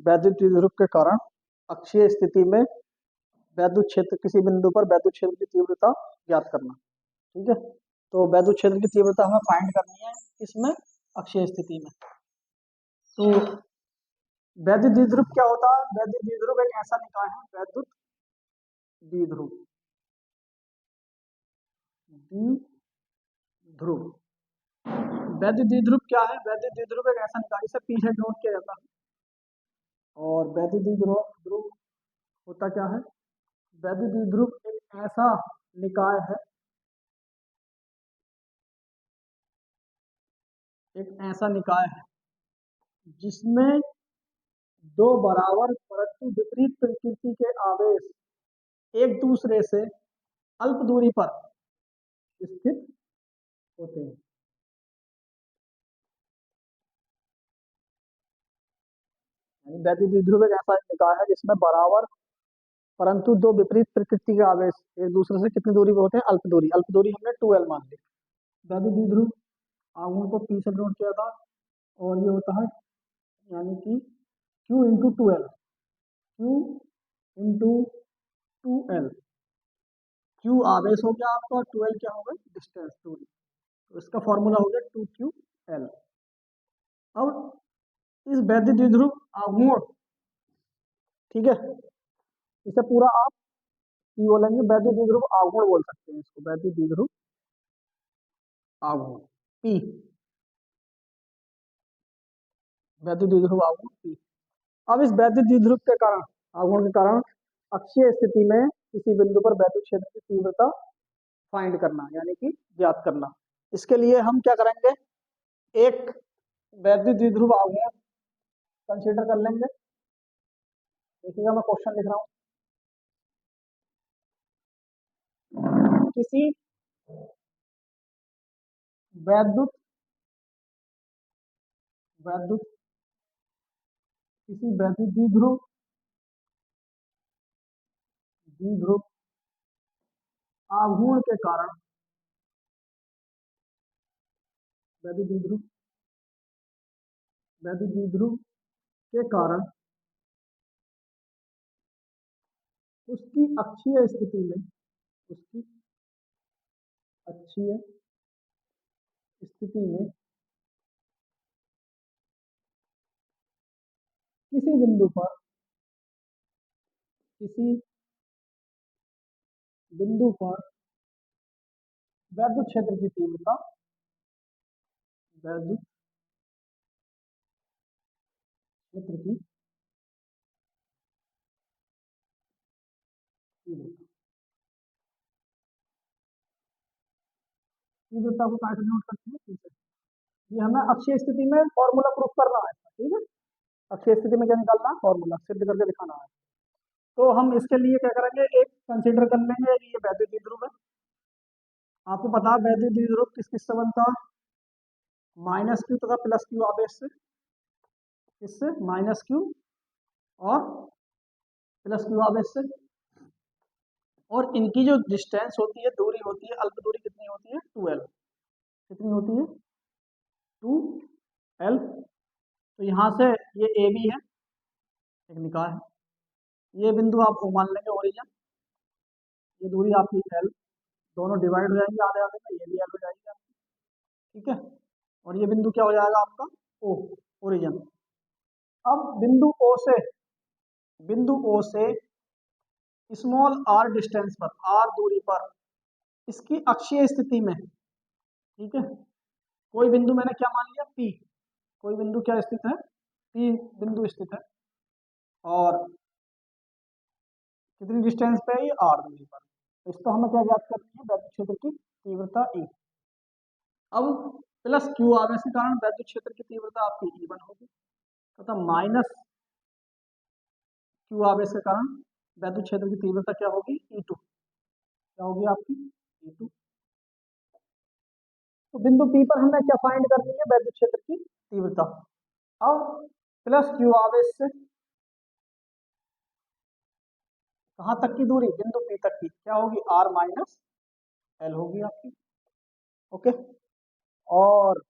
वैद्युत द्विध्रुव के कारण अक्षीय स्थिति में वैद्युत क्षेत्र, किसी बिंदु पर वैद्युत क्षेत्र की तीव्रता ज्ञात करना। ठीक है, तो वैद्युत क्षेत्र की तीव्रता हमें फाइंड करनी है इसमें अक्षीय स्थिति में। तो वैद्युत द्विध्रुव क्या होता है? वैद्युत द्विध्रुव एक ऐसा निकाय है, वैद्युत द्विध्रुव, द्विध्रुव, वैद्युत द्विध्रुव क्या है? वैद्युत द्विध्रुव एक ऐसा निकाय, इसे पीछे नोट किया जाता है। और वैद्युत द्विध्रुव होता क्या है? वैद्युत द्विध्रुव एक ऐसा निकाय है, एक ऐसा निकाय है जिसमें दो बराबर परंतु विपरीत प्रकृति के आवेश एक दूसरे से अल्प दूरी पर स्थित होते हैं। वैद्युत द्विध्रुव एक ऐसा निकाय है जिसमें बराबर परंतु दो विपरीत प्रकृति के आवेश एक दूसरे से कितनी दूरी पर होते हैं? अल्प दूरी। अल्प दूरी हमने 2L मान ली। वैद्युत द्विध्रुव आघूर्ण को P से डिनोट किया था, और ये होता है यानी कि Q into 2L, Q into 2L। Q आवेश हो गया आपका, 2L क्या होगा? डिस्टेंस, दूरी। तो इसका फॉर्मूला हो गया 2QL। अब इस वैद्युत द्विध्रुव आघूर्ण, ठीक है, इसे पूरा आप P बोलेंगे, वैद्युत द्विध्रुव आघूर्ण बोल सकते हैं इसको, वैद्युत द्विध्रुव आघूर्ण P, वैद्युत द्विध्रुव आघूर्ण P। अब इस वैद्युत द्विध्रुव के कारण, आघूर्ण के कारण अक्षीय स्थिति में किसी बिंदु पर वैद्युत क्षेत्र की तीव्रता फाइंड करना, यानी कि ज्ञात करना। इसके लिए हम क्या करेंगे? एक वैद्युत द्विध्रुव आघूर्ण कंसीडर कर लेंगे। देखिएगा, मैं क्वेश्चन लिख रहा हूं। किसी वैद्युत वैद्युत किसी वैद्युत द्विध्रुव द्विध्रुव आघूर्ण के कारण, वैद्युत द्विध्रुव वैद्युत द्विध्रुव के कारण उसकी अक्षीय स्थिति में, उसकी अक्षीय स्थिति में किसी बिंदु पर, किसी बिंदु पर वैद्युत क्षेत्र की तीव्रता, वैद्युत क्षेत्र की तीव्रता, तीव्रता को कैसे नोट करते हैं? ठीक है, ये हमें अक्षीय स्थिति में फॉर्मूला प्रूफ करना है। ठीक है, अक्षीय स्थिति में क्या निकालना है? फॉर्मूला सिद्ध करके दिखाना है। तो हम इसके लिए क्या करेंगे? एक कंसीडर कर लेंगे, ये वैद्युत द्विध्रुव है। आपको पता है वैद्युत द्विध्रुव किस किस से बनता है? -Q तथा +Q आवेश से। किससे? -Q और +Q आवेश से। और इनकी जो डिस्टेंस होती है, दूरी होती है, अल्प दूरी कितनी होती है? 2L। कितनी होती है? 2L। तो यहाँ से ये AB है, एक निकाय है, ये बिंदु आप O मान लेंगे, ओरिजिन। ये दूरी आपकी L, दोनों डिवाइड हो जाएंगे आधे आधे में, ये भी L हो जाएगी आपकी। ठीक है, और ये बिंदु क्या हो जाएगा आपका? O, origin. अब बिंदु O से स्मॉल r डिस्टेंस पर, r दूरी पर, इसकी अक्षीय स्थिति में, ठीक है, कोई बिंदु मैंने क्या मान लिया? P। कोई बिंदु क्या स्थित है? P बिंदु स्थित है, और कितनी डिस्टेंस पे है? ये r दूरी पर। इसको हमें क्या ज्ञात करनी है? वैद्युत क्षेत्र की तीव्रता E। अब +Q आवेश के कारण वैद्युत क्षेत्र की तीव्रता आपकी E1 होगी, तथा -Q आवेश के कारण वैद्युत क्षेत्र की तीव्रता क्या होगी? E2। क्या होगी आपकी? E2। तो बिंदु P पर हमें क्या फाइंड करनी है? वैद्युत क्षेत्र की तीव्रता। अब +Q आवेश से कहाँ तक की दूरी? बिंदु P तक की क्या होगी? R माइनस L होगी आपकी। ओके, और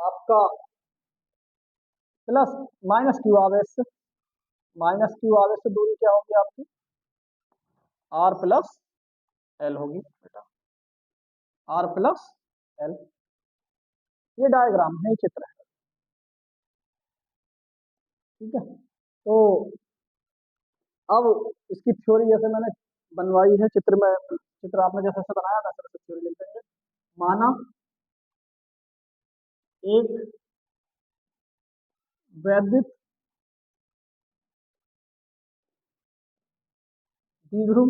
आपका प्लस माइनस क्यू आवेश से, माइनस क्यू आवेश से दूरी क्या होगी आपकी, आर प्लस एल होगी बेटा, आर प्लस एल। ये डायग्राम है, ये चित्र है। ठीक है, तो अब इसकी थ्योरी जैसे मैंने बनवाई है चित्र में, चित्र आपने जैसे जैसे बनाया वैसे वैसे थ्योरी लिख देंगे। माना एक वैद्युत द्विध्रुव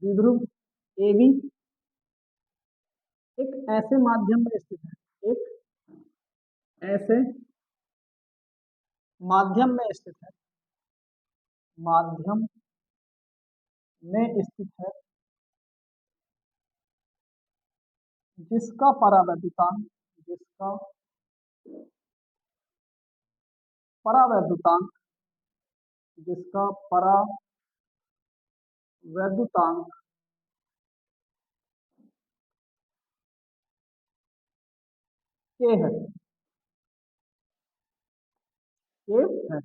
द्विध्रुव ए बी एक ऐसे माध्यम में स्थित है, एक ऐसे माध्यम में स्थित है, माध्यम में स्थित है जिसका परावैद्युतांक, जिसका परावैद्युतांक, जिसका परावैद्युतांक के है, के है।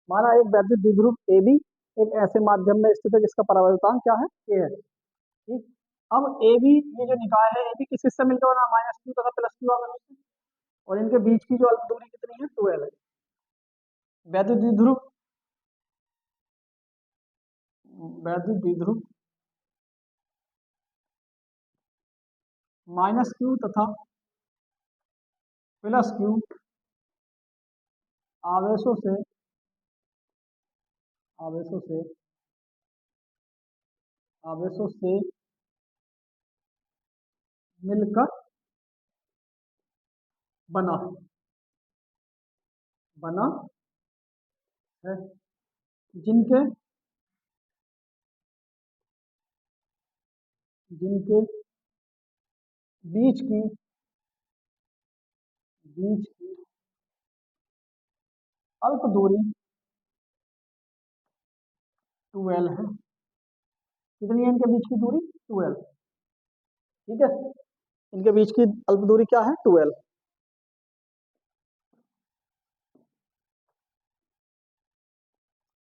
माना एक वैद्युत द्विध्रुव ए बी एक ऐसे माध्यम में स्थित है जिसका परावैद्युतांक क्या है, के है। ठीक, अब ए बी, ये जो निकाय है ए बी किस किससे मिलकर बना, माइनस क्यू तथा प्लस क्यू आवेश से, और इनके बीच की जो अल्प दूरी कितनी है, 12 है। वैद्युत द्विध्रुव, वैद्युत द्विध्रुव माइनस क्यू तथा प्लस क्यू आवेशों से, आवेशों से, आवेशों से मिलकर बना, बना है, जिनके, जिनके बीच की, बीच की अल्प दूरी 12 है। कितनी है इनके बीच की दूरी, 12। ठीक है, इनके बीच की अल्प दूरी क्या है, 12।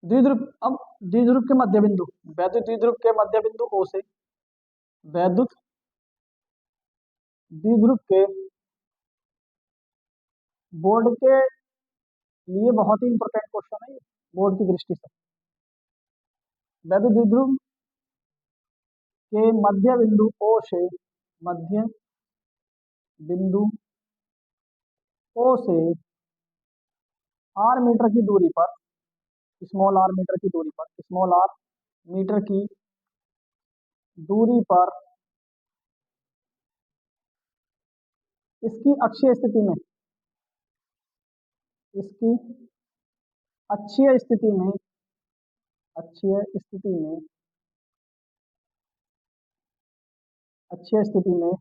द्विध्रुव, अब द्विध्रुव के मध्य बिंदु, वैद्युत द्विध्रुव के मध्य बिंदु ओ से, वैद्युत द्विध्रुव के बोर्ड के लिए बहुत ही इंपॉर्टेंट क्वेश्चन है ये, बोर्ड की दृष्टि से। वैद्युत द्विध्रुव के मध्य बिंदु ओ से, मध्य बिंदु ओ से आर मीटर की दूरी पर, स्मॉल आर मीटर की दूरी पर, स्मॉल आर मीटर की दूरी पर इसकी अक्षीय स्थिति में, इसकी अक्षीय स्थिति में, अक्षीय स्थिति में, अक्षीय स्थिति में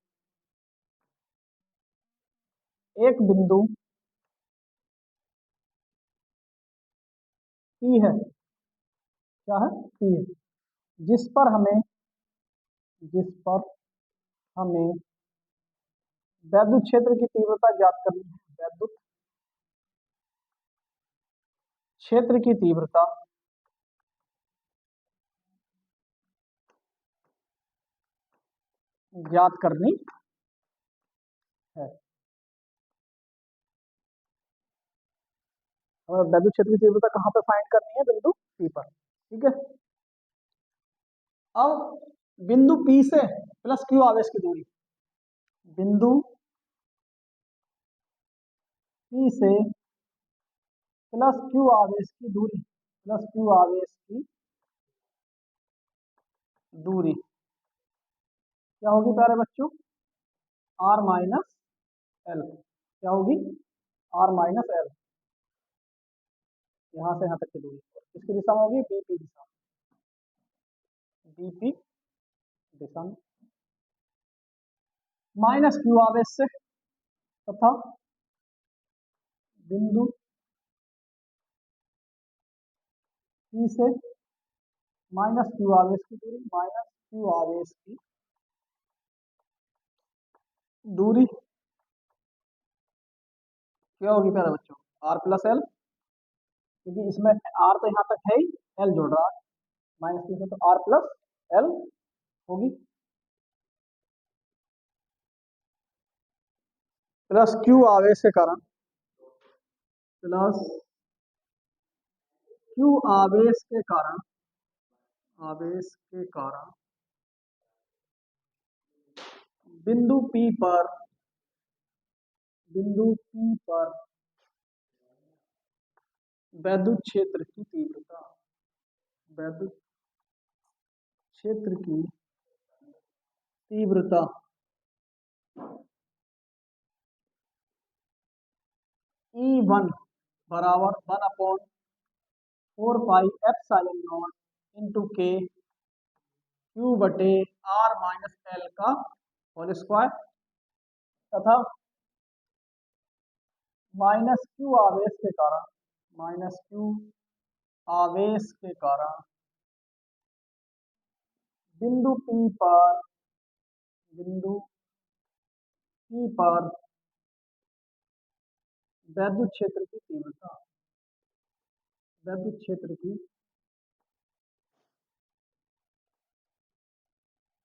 एक बिंदु पी है, क्या है, पी है, जिस पर हमें, जिस पर हमें वैद्युत क्षेत्र की तीव्रता ज्ञात करनी है, वैद्युत क्षेत्र की तीव्रता ज्ञात करनी है। हमें वैद्युत क्षेत्र की तीव्रता कहाँ पे फाइंड करनी है, बिंदु पी पर। ठीक है, अब बिंदु पी से प्लस क्यू आवेश की दूरी, बिंदु पी से प्लस क्यू आवेश की दूरी, प्लस क्यू आवेश की दूरी क्या होगी प्यारे बच्चों, आर माइनस एल। क्या होगी, आर माइनस एल। यहाँ से यहाँ तक की दूरी किसकी दिशा में होगी, बीपी दिशा, बीपी दिशा में। माइनस क्यू आवेश से तथा बिंदु पी से माइनस क्यू आवेश की दूरी, माइनस क्यू आवेश की दूरी क्या होगी प्यारे बच्चों? आर प्लस एल, क्योंकि इसमें आर तो यहाँ तक है ही, एल जुड़ रहा है माइनस क्यू से, तो आर प्लस एल होगी, प्लस क्यू आवेश के कारण, प्लस क्यू आवेश के कारण, आवेश के कारण बिंदु P पर, बिंदु P पर वैद्युत क्षेत्र की तीव्रता, वैद्युत क्षेत्र की तीव्रता E1 बराबर 1/4 पाई एप्सिलॉन नॉट इंटू के क्यू बटे आर माइनस एल का होल स्क्वायर, तथा माइनस क्यू आवेश के कारण, माइनस क्यू आवेश के कारण बिंदु P पर, बिंदु P पर वैद्युत क्षेत्र की तीव्रता, वैद्युत क्षेत्र की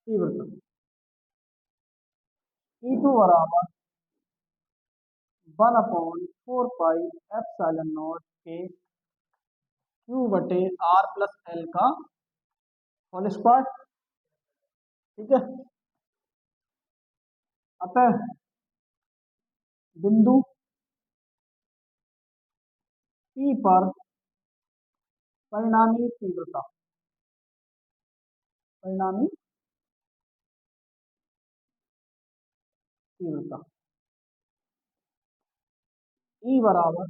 तीव्रता E2 बराबर 1/4 पाई एप्सिलॉन नॉट के क्यू बटे आर प्लस एल का होल स्क्वायर, ठीक है। अतः बिंदु P पर परिणामी तीव्रता, परिणामी तीव्रता E बराबर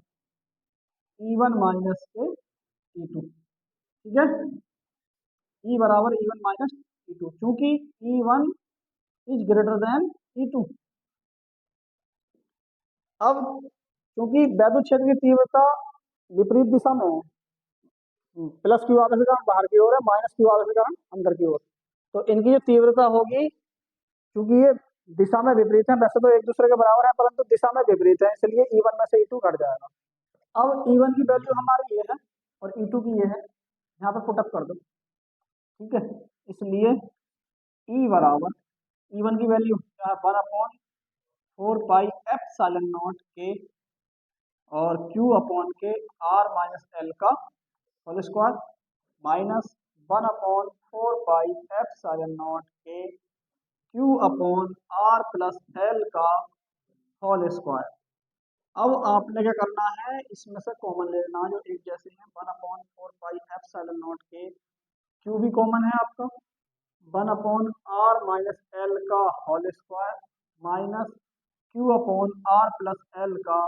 E1 माइनस के E2, ठीक है। E बराबर E1 माइनस E2, चूंकि E1 is greater then E2। अब क्योंकि वैद्युत क्षेत्र की तीव्रता विपरीत दिशा में है, प्लस क्यू आवेश के कारण बाहर की ओर है, माइनस क्यू आवेश के कारण अंदर की ओर, तो इनकी जो तीव्रता होगी, क्योंकि ये दिशा में विपरीत है, वैसे तो एक दूसरे के बराबर है परंतु दिशा में विपरीत है, इसलिए E1 में से E2 घट जाएगा। अब E1 की वैल्यू हमारी ये है और E2 की ये है, यहाँ पर पुटअप कर दो, ठीक है। इसलिए E बराबर E1 की वैल्यू क्या है, 1/4 पाई एप्सिलॉन नॉट के और Q अपॉन के आर माइनस एल का whole square, minus 1/4 pi epsilon naught के Q upon R plus L का होल स्क्वायर। अब आपने क्या करना है, इसमें से कॉमन ले लेना जो एक जैसे हैं, 1/4 पाई एप्सिलॉन नॉट के क्यू भी कॉमन है आपका, 1/आर माइनस एल का whole square, minus Q upon R plus L का,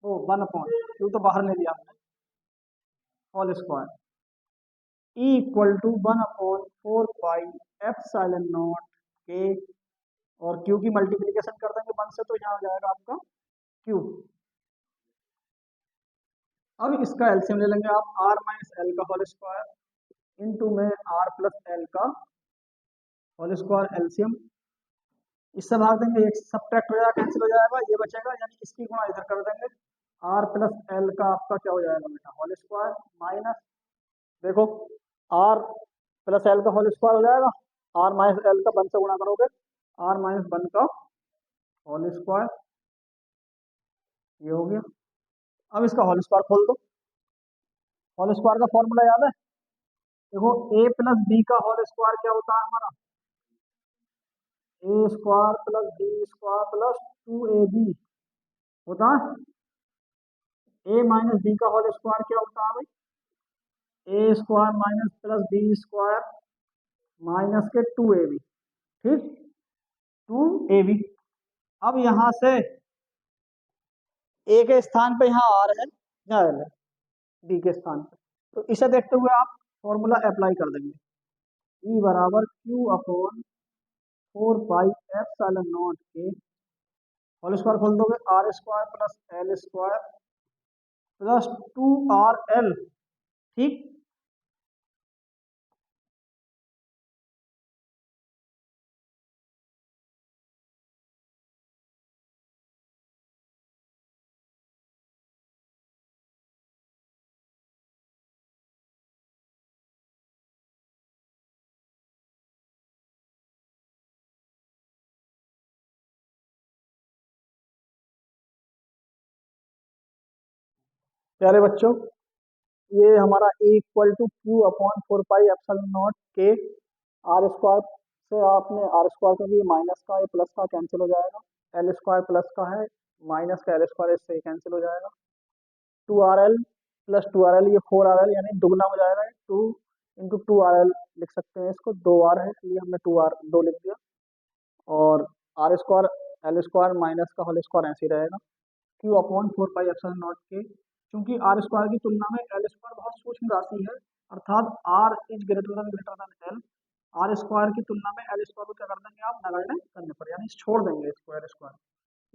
वो 1/क्यू तो बाहर ले लिया हमने, whole square, E equal to 1/4 pi epsilon naught के, और क्यू की मल्टीप्लीकेशन कर देंगे 1 से, तो यहाँ हो जाएगा आपका क्यू। अब इसका एलसीएम ले लेंगे आप, आर माइनस एल का होल स्क्वायर इंटू में आर प्लस एल का होल स्क्वायर, एलसीएम इससे भाग देंगे, एक सब्ट्रैक्ट हो जाएगा, कैंसिल हो जाएगा, ये बचेगा, यानी इसकी गुणा इधर कर देंगे, आर प्लस एल का आपका क्या हो जाएगा बेटा, होल स्क्वायर, माइनस, देखो आर प्लस एल का होल स्क्वायर हो जाएगा, आर माइनस एल का 1 से गुणा करोगे, आर माइनस 1 का होल स्क्वायर, ये हो गया। अब इसका होल स्क्वायर खोल दो, होल स्क्वायर का फॉर्मूला याद है, देखो ए प्लस बी का होल स्क्वायर क्या होता है हमारा, a square plus b square plus 2ab होता है, ए माइनस बी का होल स्क्वायर क्या होता है भाई, a square minus plus b square minus के 2ab, ठीक, 2ab। अब यहां से ए के स्थान पे यहाँ आर है, यहाँ एल है, बी के स्थान पे, तो इसे देखते हुए आप फॉर्मूला अप्लाई कर देंगे, ई बराबर Q upon 4 pi epsilon naught के होल स्क्वायर खोल दोगे, R square plus L square plus 2RL, ठीक। प्यारे बच्चों, ये हमारा E equal to Q upon 4 pi epsilon naught के आर स्क्वायर से आपने आर स्क्वायर, क्योंकि ये माइनस का ये प्लस का कैंसिल हो जाएगा, एल स्क्वायर प्लस का है, माइनस का एल स्क्वायर इससे कैंसिल हो जाएगा, 2RL प्लस 2RL, ये 4RL यानी दुगना हो जाएगा, 2 इंटू 2RL लिख सकते हैं इसको, 2R है इसलिए हमने 2R 2 लिख दिया, और R square L square minus का होल स्क्वायर ऐसे ही रहेगा, Q upon 4 pi epsilon naught के। क्योंकि आर स्क्वायर की तुलना में एल स्क्वायर बहुत सूक्ष्म राशि है, अर्थात R is greater than L, R square की तुलना में एल स्क्वायर को क्या कर देंगे आप, नगण्य करने पर, यानी छोड़ देंगे स्क्वायर स्क्वायर,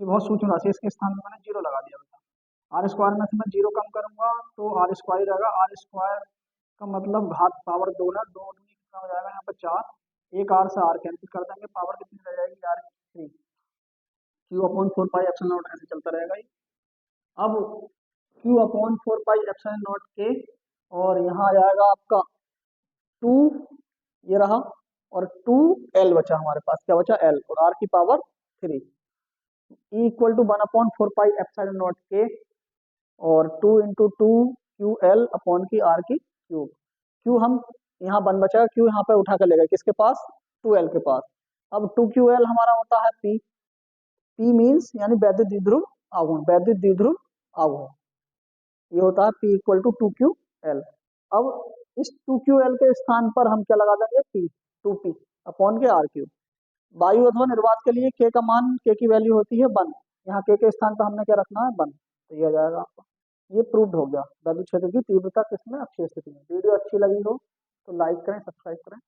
ये बहुत सूक्ष्म राशि है, इसके स्थान में मैंने जीरो लगा दिया था। आर स्क्वायर में से मैं जीरो कम करूंगा तो आर स्क्वायर ही रहेगा, आर स्क्वायर का मतलब घात पावर 2 है, 2 दूनी कितना हो जाएगा यहाँ पर 4, एक आर से आर कैंसिल कर देंगे, पावर कितनी रह जाएगी R 3, Q upon 4 pi epsilon naught ऐसे चलता रहेगा ये। अब Q upon 4 pi epsilon naught के, और यहाँ आ जाएगा आपका 2, ये रहा, और 2L बचा हमारे पास, क्या बचा, L, और R की power 3, E equal to 1/4 pi epsilon naught के, और 2 इंटू 2 QL अपॉन की R की क्यूब, क्यू हम यहाँ 1 बचा, क्यू यहाँ पे उठा कर ले गए किसके पास, 2L के पास। अब 2QL हमारा होता है P, P मीन्स यानी वैद्युत द्विध्रुव आघूर्ण, वैद्युत द्विध्रुव आघूर्ण, ये होता है P इक्वल टू 2QL। अब इस 2QL के स्थान पर हम क्या लगा देंगे, P, 2P अपॉन के आर क्यूब। वायु अथवा निर्वात के लिए K का मान, K की वैल्यू होती है 1, यहाँ K के स्थान पर हमने क्या रखना है, 1, तो ये आ जाएगा आपका। ये प्रूव्ड हो गया वैद्युत क्षेत्र की तीव्रता किसमें, अक्षीय स्थिति में। वीडियो अच्छी लगी हो तो लाइक करें, सब्सक्राइब करें।